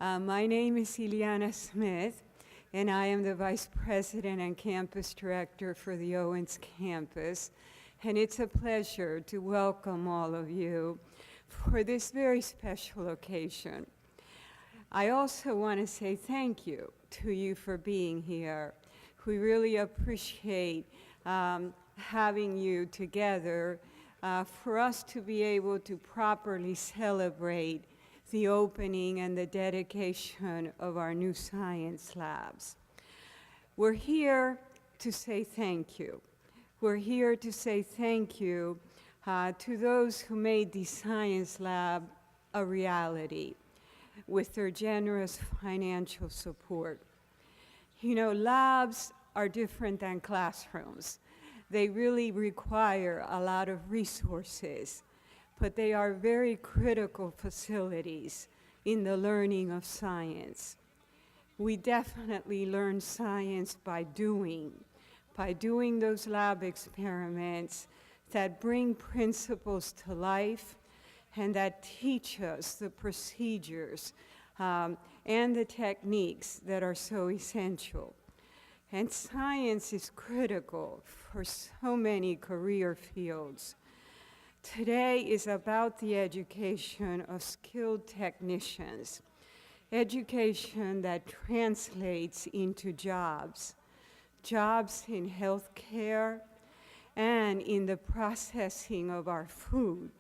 My name is Ileana Smith, and I am the Vice President and Campus Director for the Owens campus. And it's a pleasure to welcome all of you for this very special occasion. I also want to say thank you to you for being here. We really appreciate having you together for us to be able to properly celebrate the opening and the dedication of our new science labs. We're here to say thank you. We're here to say thank you to those who made the science lab a reality with their generous financial support. You know, labs are different than classrooms. They really require a lot of resources, but they are very critical facilities in the learning of science. We definitely learn science by doing those lab experiments that bring principles to life and that teach us the procedures and the techniques that are so essential. And science is critical for so many career fields. Today is about the education of skilled technicians, education that translates into jobs in healthcare and in the processing of our food.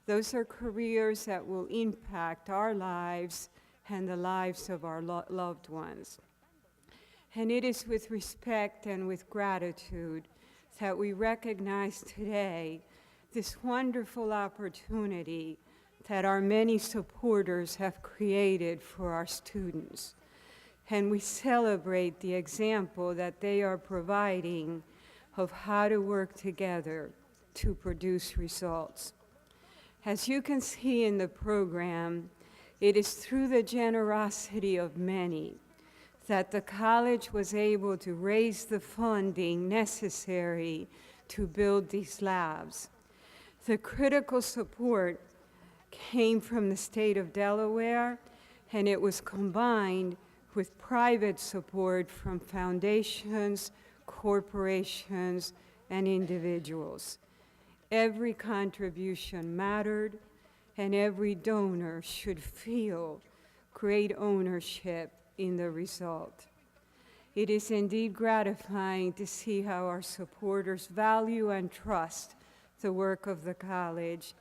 Those are careers that will impact our lives and the lives of our loved ones. And it is with respect and with gratitude that we recognize today this wonderful opportunity that our many supporters have created for our students. And we celebrate the example that they are providing of how to work together to produce results. As you can see in the program, it is through the generosity of many that the college was able to raise the funding necessary to build these labs. The critical support came from the state of Delaware, and it was combined with private support from foundations, corporations, and individuals. Every contribution mattered, and every donor should feel great ownership in the result. It is indeed gratifying to see how our supporters value and trust the work of the college,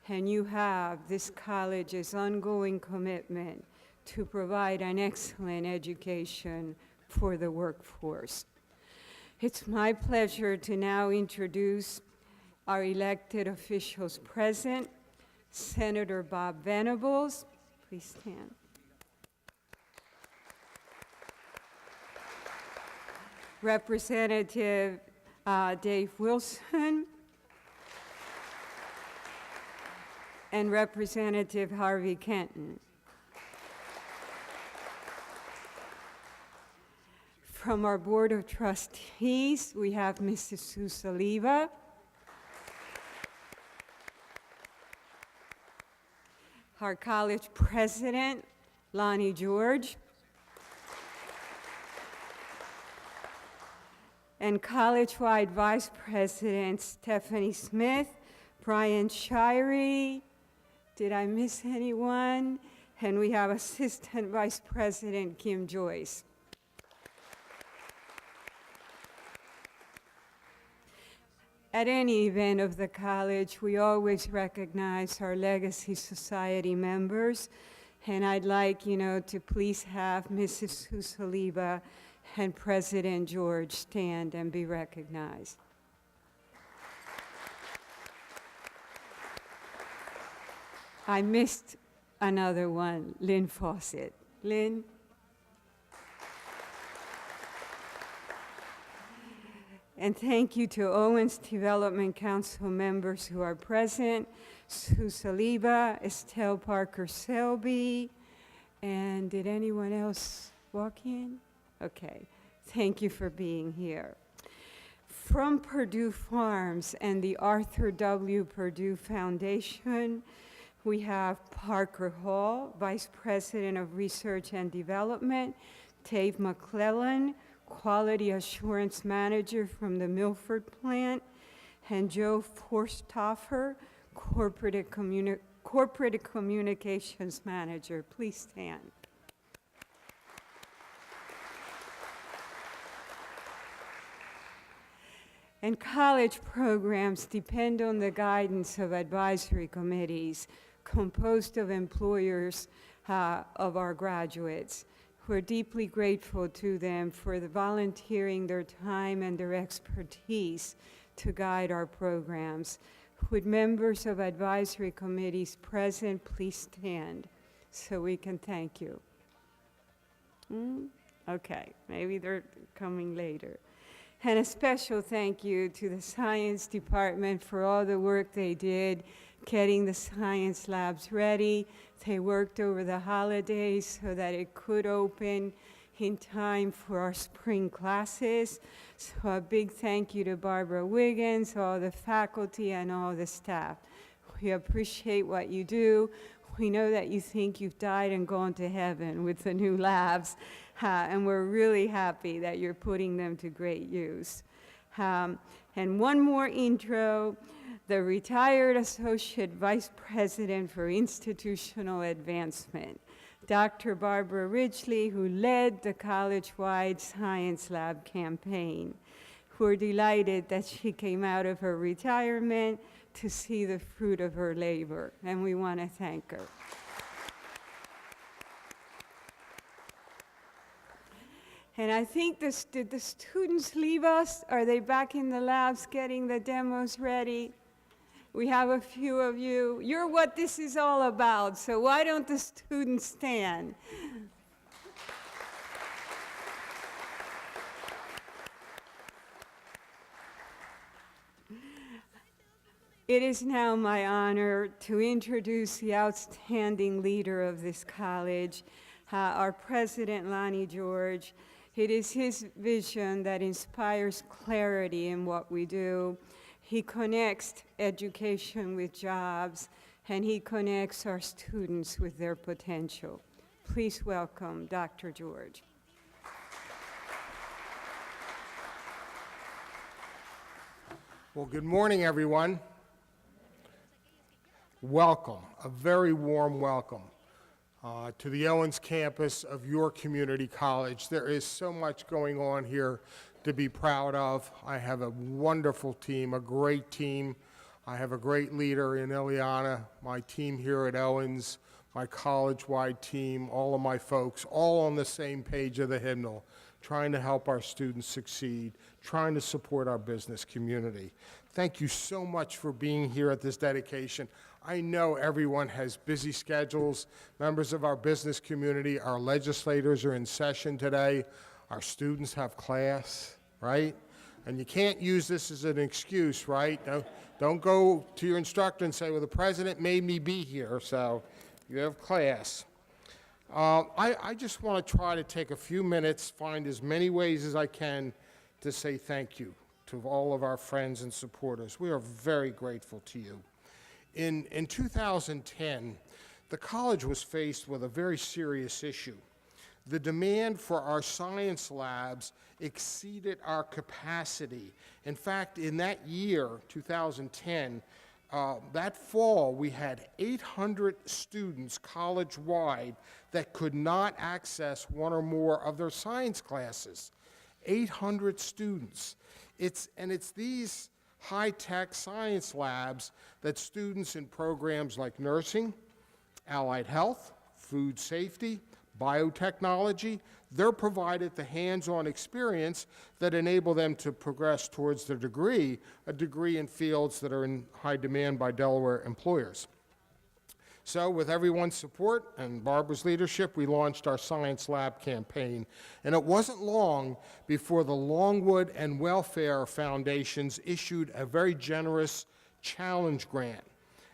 and you have this college's ongoing commitment to provide an excellent education for the workforce. It's my pleasure to now introduce our elected officials present. Senator Bob Venables, please stand. Representative Dave Wilson, and Representative Harvey Kenton. From our Board of Trustees, we have Mrs. Sue Saliba, our college president, Lonnie George, and college-wide vice presidents Stephanie Smith, Brian Shirey. Did I miss anyone? And we have Assistant Vice President Kim Joyce. At any event of the college, we always recognize our Legacy Society members, and I'd like, to please have Mrs. Sue Saliba and President George stand and be recognized. I missed another one, Lynn Fawcett. Lynn? And thank you to Owens Development Council members who are present, Sue Saliba, Estelle Parker-Selby, and did anyone else walk in? Okay, thank you for being here. From Purdue Farms and the Arthur W. Purdue Foundation, We have Parker Hall, Vice President of Research and Development, Dave McClellan, Quality Assurance Manager from the Milford plant, and Joe Forsthofer, Corporate Communications Manager. Please stand. And college programs depend on the guidance of advisory committees composed of employers of our graduates. We're deeply grateful to them for volunteering their time and their expertise to guide our programs. Would members of advisory committees present please stand so we can thank you? Okay, maybe they're coming later. And a special thank you to the science department for all the work they did getting the science labs ready. They worked over the holidays so that it could open in time for our spring classes. So a big thank you to Barbara Wiggins, all the faculty, and all the staff. We appreciate what you do. We know that you think you've died and gone to heaven with the new labs, and we're really happy that you're putting them to great use. And one more intro, the retired Associate Vice President for Institutional Advancement, Dr. Barbara Ridgely, who led the college-wide Science Lab campaign. We're delighted that she came out of her retirement to see the fruit of her labor, and we want to thank her. And I think did the students leave us? Are they back in the labs getting the demos ready? We have a few of you. You're what this is all about, so why don't the students stand? It is now my honor to introduce the outstanding leader of this college, our president, Lonnie George. It is his vision that inspires clarity in what we do. He connects education with jobs, and he connects our students with their potential. Please welcome Dr. George. Well, good morning, everyone. Welcome, a very warm welcome to the Owens campus of your community college. There is so much going on here to be proud of. I have a wonderful team, a great team. I have a great leader in Ileana, my team here at Owens, my college-wide team, all of my folks, all on the same page of the hymnal, trying to help our students succeed, trying to support our business community. Thank you so much for being here at this dedication. I know everyone has busy schedules. Members of our business community, our legislators are in session today. Our students have class, right? And you can't use this as an excuse, right? Don't go to your instructor and say, well, the president made me be here, so you have class. I just want to try to take a few minutes, find as many ways as I can to say thank you to all of our friends and supporters. We are very grateful to you. In 2010, the college was faced with a very serious issue. The demand for our science labs exceeded our capacity. In fact, in that year, 2010, that fall, we had 800 students college-wide that could not access one or more of their science classes. 800 students. It's these high-tech science labs that students in programs like nursing, allied health, food safety, biotechnology, they're provided the hands-on experience that enable them to progress towards their degree, a degree in fields that are in high demand by Delaware employers. So with everyone's support and Barbara's leadership, we launched our Science Lab campaign. And it wasn't long before the Longwood and Welfare Foundations issued a very generous challenge grant.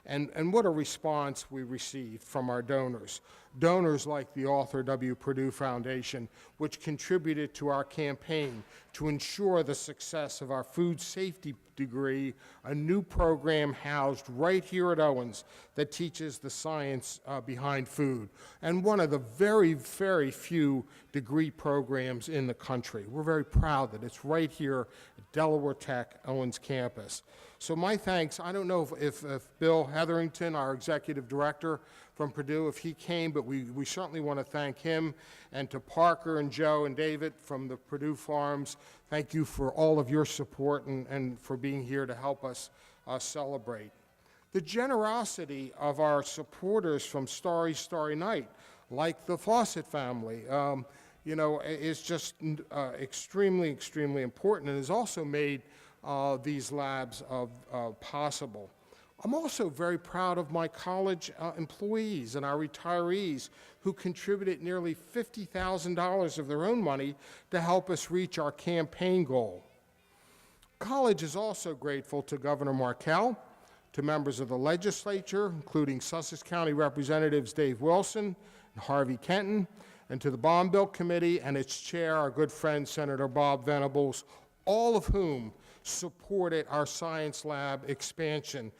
And what a response we received from our donors. Donors like the Arthur W. Purdue Foundation, which contributed to our campaign to ensure the success of our food safety degree, a new program housed right here at Owens that teaches the science behind food, and one of the very, very few degree programs in the country. We're very proud that it's right here at Delaware Tech Owens campus. So my thanks, I don't know if Bill Hetherington, our executive director from Purdue, if he came, but we certainly want to thank him, and to Parker and Joe and David from the Purdue Farms. Thank you for all of your support and for being here to help us celebrate. The generosity of our supporters from Starry Starry Night, like the Fawcett family, you know, is just extremely, extremely important, and has also made these labs possible. I'm also very proud of my college employees and our retirees who contributed nearly $50,000 of their own money to help us reach our campaign goal. College is also grateful to Governor Markell, to members of the legislature, including Sussex County Representatives Dave Wilson and Harvey Kenton, and to the Bond Bill Committee and its chair, our good friend Senator Bob Venables, all of whom supported our science lab expansion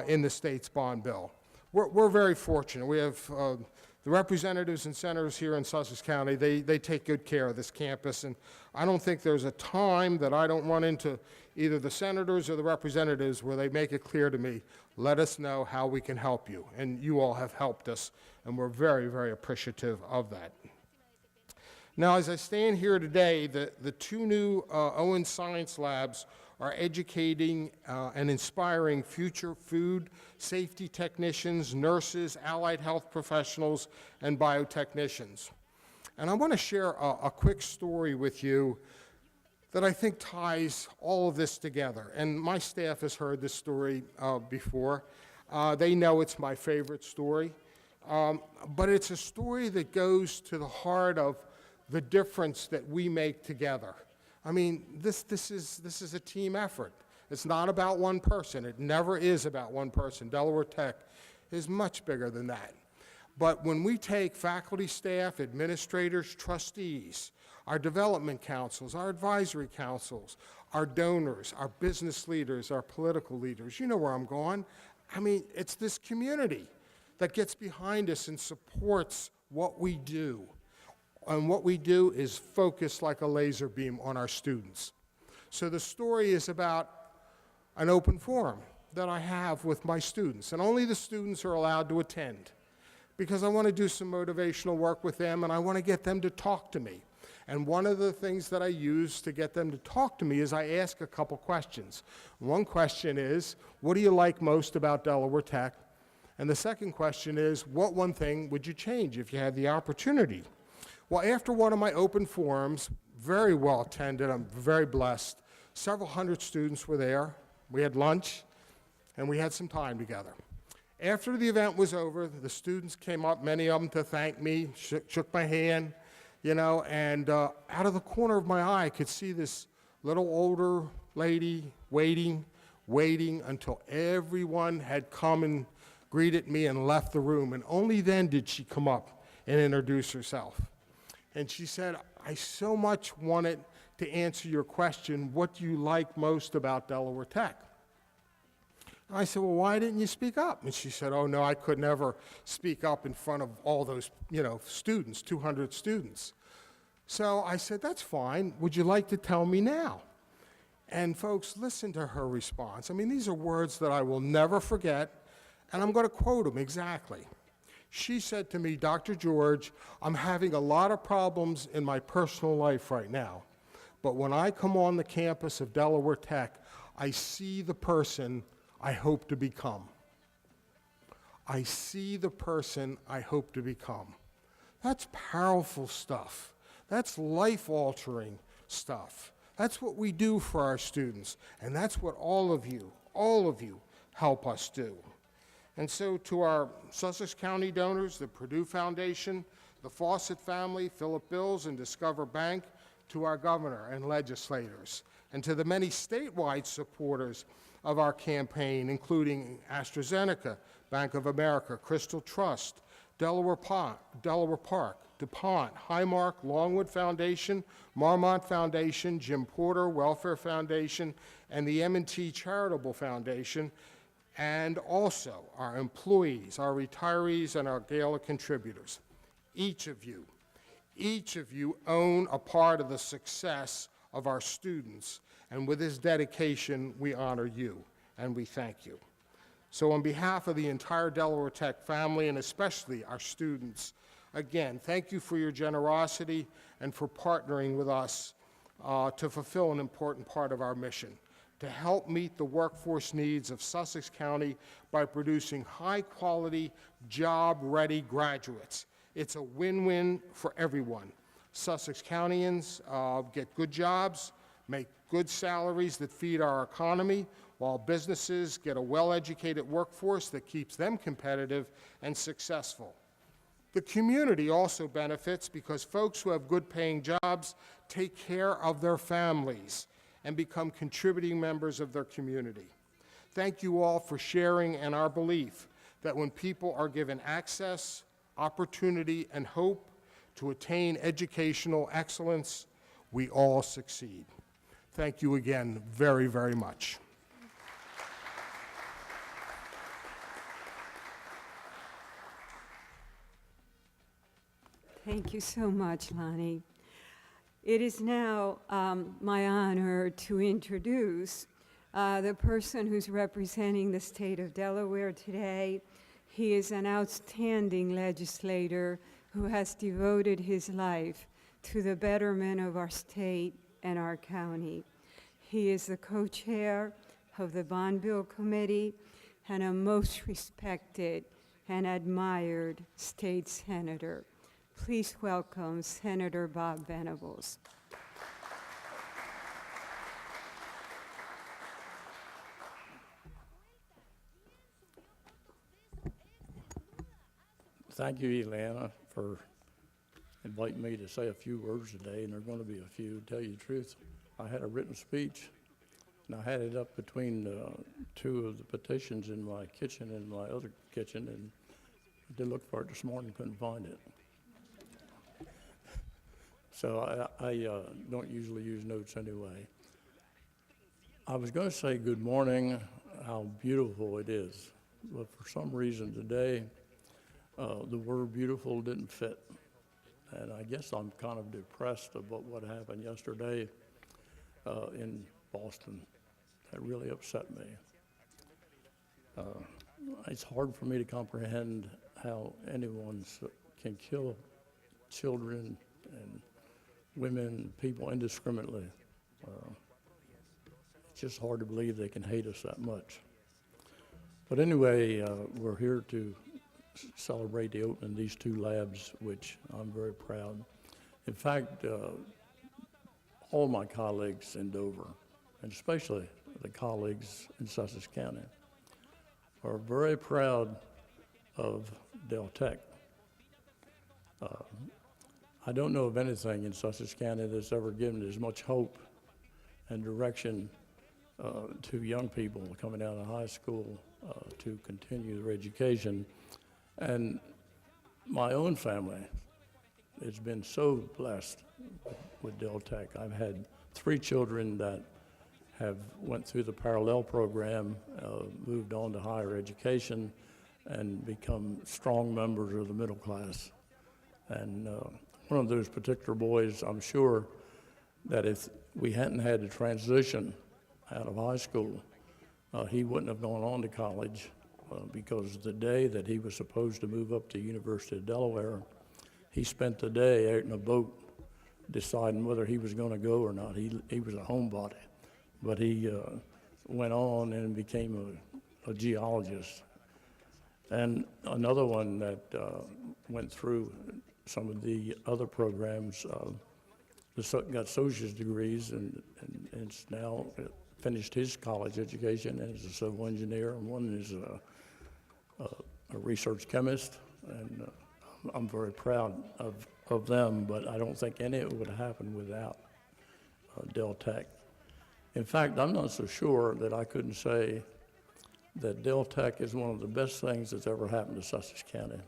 in the state's bond bill. We're very fortunate. We have the representatives and senators here in Sussex County. They take good care of this campus, and I don't think there's a time that I don't run into either the senators or the representatives where they make it clear to me, let us know how we can help you. And you all have helped us, and we're very, very appreciative of that. Now, as I stand here today, the two new Owens Science Labs are educating and inspiring future food safety technicians, nurses, allied health professionals, and biotechnicians. And I want to share a quick story with you that I think ties all of this together. And my staff has heard this story before. They know it's my favorite story. But it's a story that goes to the heart of the difference that we make together. I mean, this is a team effort. It's not about one person. It never is about one person. Delaware Tech is much bigger than that. But when we take faculty, staff, administrators, trustees, our development councils, our advisory councils, our donors, our business leaders, our political leaders, you know where I'm going. I mean, it's this community that gets behind us and supports what we do. And what we do is focus like a laser beam on our students. So the story is about an open forum that I have with my students, and only the students are allowed to attend, because I want to do some motivational work with them, and I want to get them to talk to me. And one of the things that I use to get them to talk to me is I ask a couple questions. One question is, what do you like most about Delaware Tech? And the second question is, what one thing would you change if you had the opportunity? Well, after one of my open forums, very well attended, I'm very blessed, several hundred students were there. We had lunch, and we had some time together. After the event was over, the students came up, many of them to thank me, shook my hand, you know, and out of the corner of my eye, I could see this little older lady waiting until everyone had come and greeted me and left the room, and only then did she come up and introduce herself. And she said, I so much wanted to answer your question, what do you like most about Delaware Tech? And I said, well, why didn't you speak up? And she said, oh, no, I could never speak up in front of all those, you know, students, 200 students. So I said, that's fine. Would you like to tell me now? And folks, listen to her response. I mean, these are words that I will never forget, and I'm going to quote them exactly. She said to me, Dr. George, I'm having a lot of problems in my personal life right now, but when I come on the campus of Delaware Tech, I see the person I hope to become. I see the person I hope to become. That's powerful stuff. That's life-altering stuff. That's what we do for our students, and that's what all of you help us do. And so to our Sussex County donors, the Purdue Foundation, the Fawcett family, Philip Bills, and Discover Bank, to our governor and legislators, and to the many statewide supporters of our campaign, including AstraZeneca, Bank of America, Crystal Trust, Delaware Park, DuPont, Highmark, Longwood Foundation, Marmont Foundation, Jim Porter Welfare Foundation, and the M&T Charitable Foundation, and also our employees, our retirees, and our gala contributors. Each of you own a part of the success of our students, and with this dedication, we honor you, and we thank you. So on behalf of the entire Delaware Tech family, and especially our students, again, thank you for your generosity and for partnering with us to fulfill an important part of our mission, to help meet the workforce needs of Sussex County by producing high-quality, job-ready graduates. It's a win-win for everyone. Sussex Countyans get good jobs, make good salaries that feed our economy, while businesses get a well-educated workforce that keeps them competitive and successful. The community also benefits because folks who have good-paying jobs take care of their families and become contributing members of their community. Thank you all for sharing in our belief that when people are given access, opportunity, and hope to attain educational excellence, we all succeed. Thank you again very, very much. Thank you so much, Lonnie. It is now my honor to introduce the person who's representing the state of Delaware today. He is an outstanding legislator who has devoted his life to the betterment of our state and our county. He is the co-chair of the Bond Bill Committee and a most respected and admired state senator. Please welcome Senator Bob Venables. Thank you, Elana, for inviting me to say a few words today, and there are going to be a few. To tell you the truth, I had a written speech, and I had it up between two of the petitions in my kitchen and my other kitchen, and I did look for it this morning, couldn't find it. So I don't usually use notes anyway. I was going to say good morning, how beautiful it is, but for some reason today, the word beautiful didn't fit. And I guess I'm kind of depressed about what happened yesterday in Boston. That really upset me. It's hard for me to comprehend how anyone can kill children and women, people indiscriminately. It's just hard to believe they can hate us that much. But anyway, we're here to celebrate the opening of these two labs, which I'm very proud. In fact, all my colleagues in Dover, and especially the colleagues in Sussex County, are very proud of Del Tech. I don't know of anything in Sussex County that's ever given as much hope and direction to young people coming out of high school to continue their education. And my own family has been so blessed with Del Tech. I've had 3 children that have went through the parallel program, moved on to higher education, and become strong members of the middle class. And one of those particular boys, I'm sure that if we hadn't had the transition out of high school, he wouldn't have gone on to college because the day that he was supposed to move up to the University of Delaware, he spent the day out in a boat deciding whether he was going to go or not. He was a homebody, but he went on and became a geologist. And another one that went through some of the other programs, got associate's degrees and it's now finished his college education and is a civil engineer, and one is a research chemist, and I'm very proud of them, but I don't think any of it would have happened without Del Tech. In fact, I'm not so sure that I couldn't say that Del Tech is one of the best things that's ever happened to Sussex County.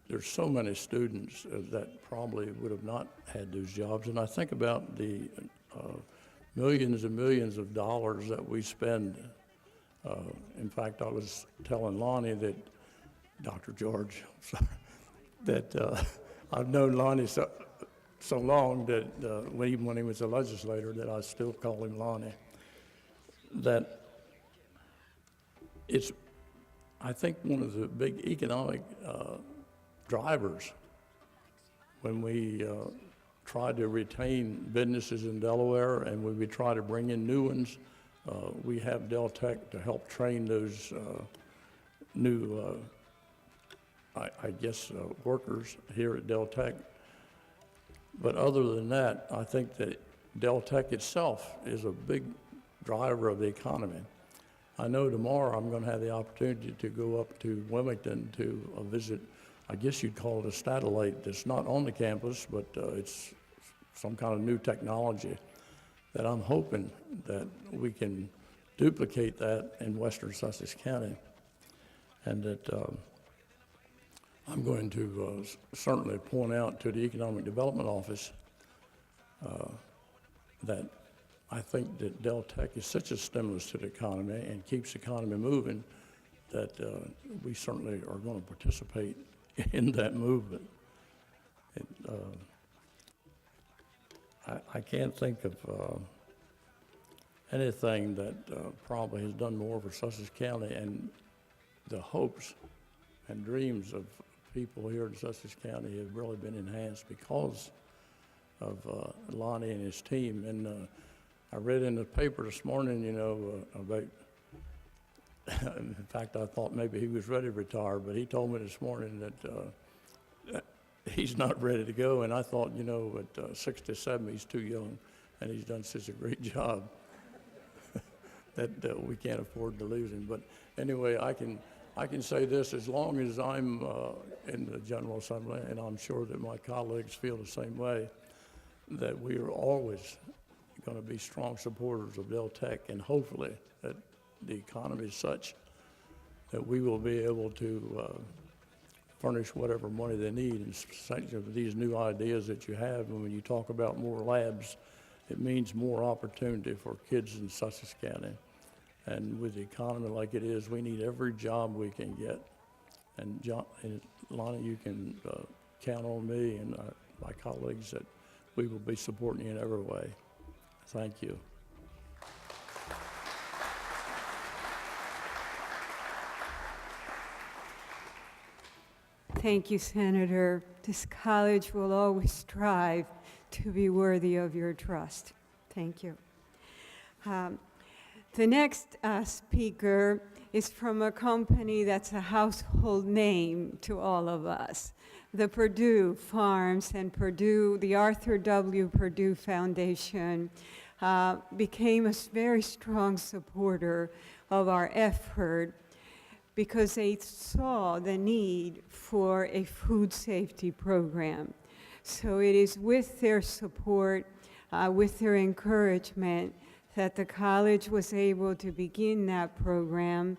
There's so many students that probably would have not had those jobs, and I think about the millions and millions of dollars that we spend. In fact, I was telling Lonnie that, Dr. George, sorry, that I've known Lonnie so long that even when he was a legislator, that I still call him Lonnie. That it's, I think, one of the big economic drivers when we try to retain businesses in Delaware and when we try to bring in new ones. We have Del Tech to help train those new, I guess, workers here at Del Tech. But other than that, I think that Del Tech itself is a big driver of the economy. I know tomorrow I'm going to have the opportunity to go up to Wilmington to visit, I guess you'd call it a satellite that's not on the campus, but it's some kind of new technology that I'm hoping that we can duplicate that in western Sussex County. And that I'm going to certainly point out to the Economic Development Office that I think that Del Tech is such a stimulus to the economy and keeps the economy moving that we certainly are going to participate in that movement. I can't think of anything that probably has done more for Sussex County and the hopes and dreams of people here in Sussex County have really been enhanced because of Lonnie and his team. And I read in the paper this morning, you know, about, in fact, I thought maybe he was ready to retire, but he told me this morning that he's not ready to go. And I thought, you know, at 67, he's too young, and he's done such a great job that we can't afford to lose him. But anyway, I can say this, as long as I'm in the General Assembly, and I'm sure that my colleagues feel the same way, that we are always going to be strong supporters of Del Tech, and hopefully that the economy is such that we will be able to furnish whatever money they need. And such of these new ideas that you have, and when you talk about more labs, it means more opportunity for kids in Sussex County. And with the economy like it is, we need every job we can get. And John and Lonnie, you can count on me and my colleagues that we will be supporting you in every way. Thank you. Thank you, Senator. This college will always strive to be worthy of your trust. Thank you. The next speaker is from a company that's a household name to all of us. The Purdue Farms and Purdue, the Arthur W. Purdue Foundation became a very strong supporter of our effort because they saw the need for a food safety program. So it is with their support, with their encouragement, that the college was able to begin that program,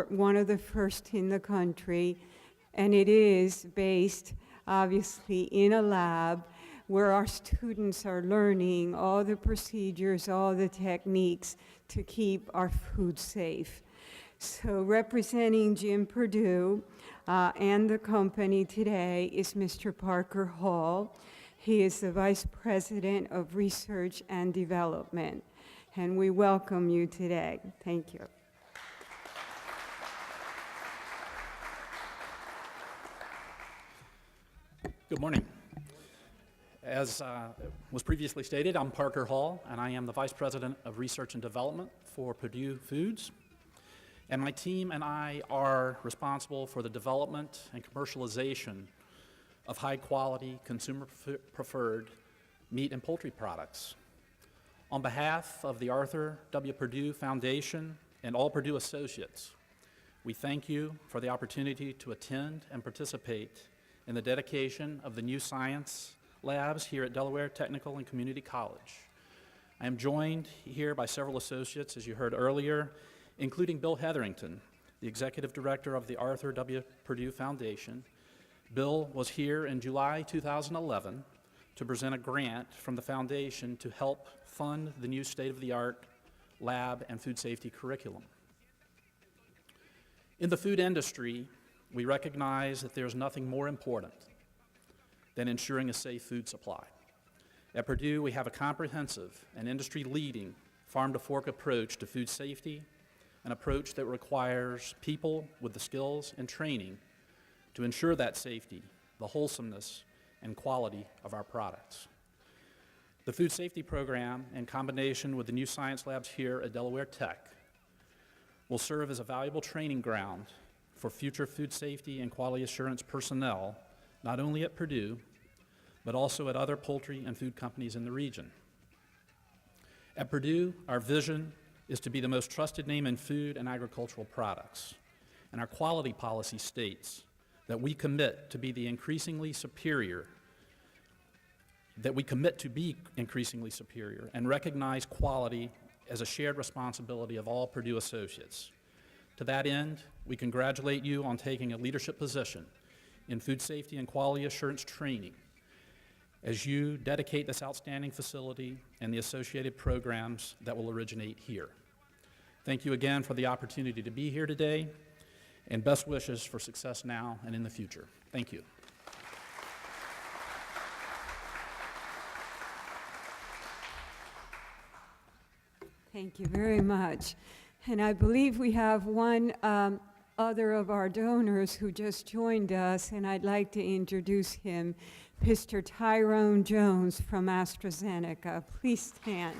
one of the first in the country, and it is based, obviously, in a lab where our students are learning all the procedures, all the techniques to keep our food safe. So representing Jim Purdue and the company today is Mr. Parker Hall. He is the Vice President of Research and Development, and we welcome you today. Thank you. Good morning. As was previously stated, I'm Parker Hall, and I am the Vice President of Research and Development for Purdue Foods. And my team and I are responsible for the development and commercialization of high-quality, consumer-preferred meat and poultry products. On behalf of the Arthur W. Purdue Foundation and all Purdue associates, we thank you for the opportunity to attend and participate in the dedication of the new science labs here at Delaware Technical and Community College. I am joined here by several associates, as you heard earlier, including Bill Hetherington, the Executive Director of the Arthur W. Purdue Foundation. Bill was here in July 2011 to present a grant from the foundation to help fund the new state-of-the-art lab and food safety curriculum. In the food industry, we recognize that there's nothing more important than ensuring a safe food supply. At Purdue, we have a comprehensive and industry-leading farm-to-fork approach to food safety, an approach that requires people with the skills and training to ensure that safety, the wholesomeness, and quality of our products. The food safety program, in combination with the new science labs here at Delaware Tech, will serve as a valuable training ground for future food safety and quality assurance personnel, not only at Purdue, but also at other poultry and food companies in the region. At Purdue, our vision is to be the most trusted name in food and agricultural products, and our quality policy states that we commit to be increasingly superior and recognize quality as a shared responsibility of all Purdue associates. To that end, we congratulate you on taking a leadership position in food safety and quality assurance training as you dedicate this outstanding facility and the associated programs that will originate here. Thank you again for the opportunity to be here today, and best wishes for success now and in the future. Thank you. Thank you very much. And I believe we have one other of our donors who just joined us, and I'd like to introduce him, Mr. Tyrone Jones from AstraZeneca. Please stand.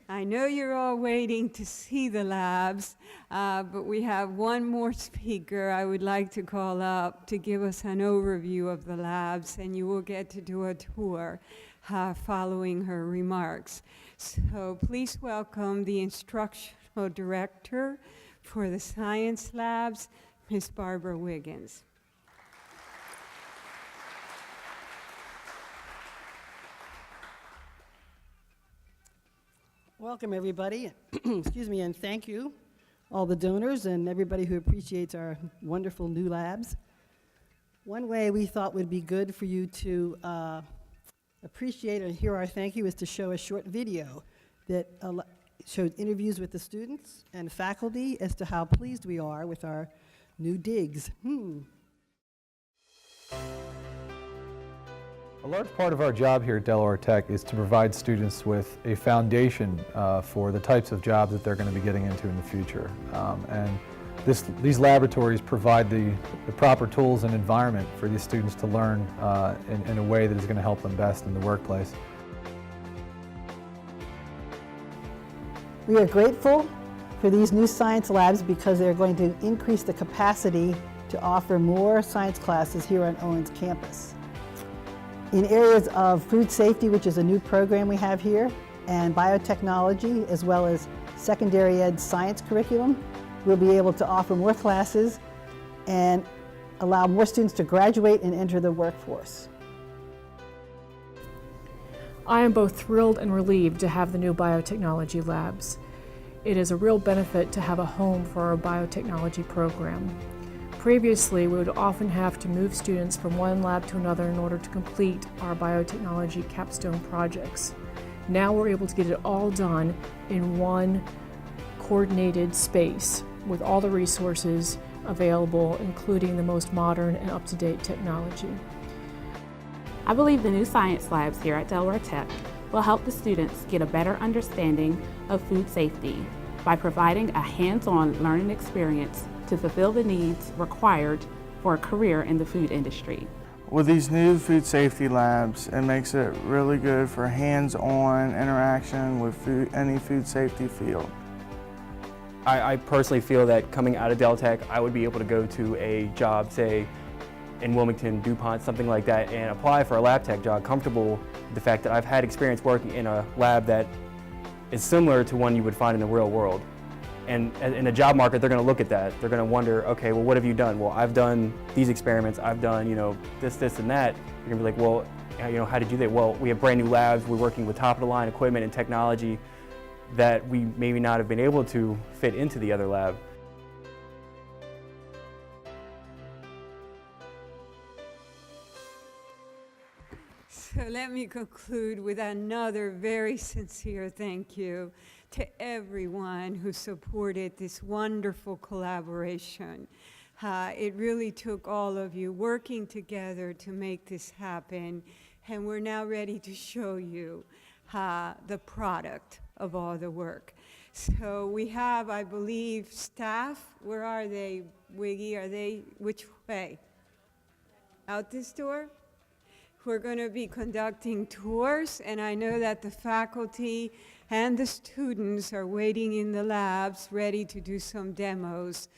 I know you're all waiting to see the labs, but we have one more speaker I would like to call up to give us an overview of the labs, and you will get to do a tour following her remarks. So please welcome the instructional director for the science labs, Ms. Barbara Wiggins. Welcome, everybody. Excuse me, and thank you, all the donors and everybody who appreciates our wonderful new labs. One way we thought would be good for you to appreciate and hear our thank you is to show a short video that shows interviews with the students and faculty as to how pleased we are with our new digs. A large part of our job here at Delaware Tech is to provide students with a foundation for the types of jobs that they're going to be getting into in the future. And these laboratories provide the proper tools and environment for these students to learn in a way that is going to help them best in the workplace. We are grateful for these new science labs because they're going to increase the capacity to offer more science classes here on Owens campus. In areas of food safety, which is a new program we have here, and biotechnology, as well as secondary ed science curriculum, we'll be able to offer more classes and allow more students to graduate and enter the workforce. I am both thrilled and relieved to have the new biotechnology labs. It is a real benefit to have a home for our biotechnology program. Previously, we would often have to move students from one lab to another in order to complete our biotechnology capstone projects. Now we're able to get it all done in one coordinated space with all the resources available, including the most modern and up-to-date technology. I believe the new science labs here at Delaware Tech will help the students get a better understanding of food safety by providing a hands-on learning experience to fulfill the needs required for a career in the food industry. With these new food safety labs, it makes it really good for hands-on interaction with any food safety field. I personally feel that coming out of Del Tech, I would be able to go to a job, say, in Wilmington, DuPont, something like that, and apply for a lab tech job, comfortable with the fact that I've had experience working in a lab that is similar to one you would find in the real world. And in the job market, they're going to look at that. They're going to wonder, okay, well, what have you done? Well, I've done these experiments. I've done, this, and that. You're going to be like, well, how did you do that? Well, we have brand new labs. We're working with top-of-the-line equipment and technology that we maybe not have been able to fit into the other lab. So let me conclude with another very sincere thank you to everyone who supported this wonderful collaboration. It really took all of you working together to make this happen, and we're now ready to show you the product of all the work. So we have, I believe, staff. Where are they, Wiggy? Are they, which way? Out this door? We're going to be conducting tours, and I know that the faculty and the students are waiting in the labs ready to do some demos.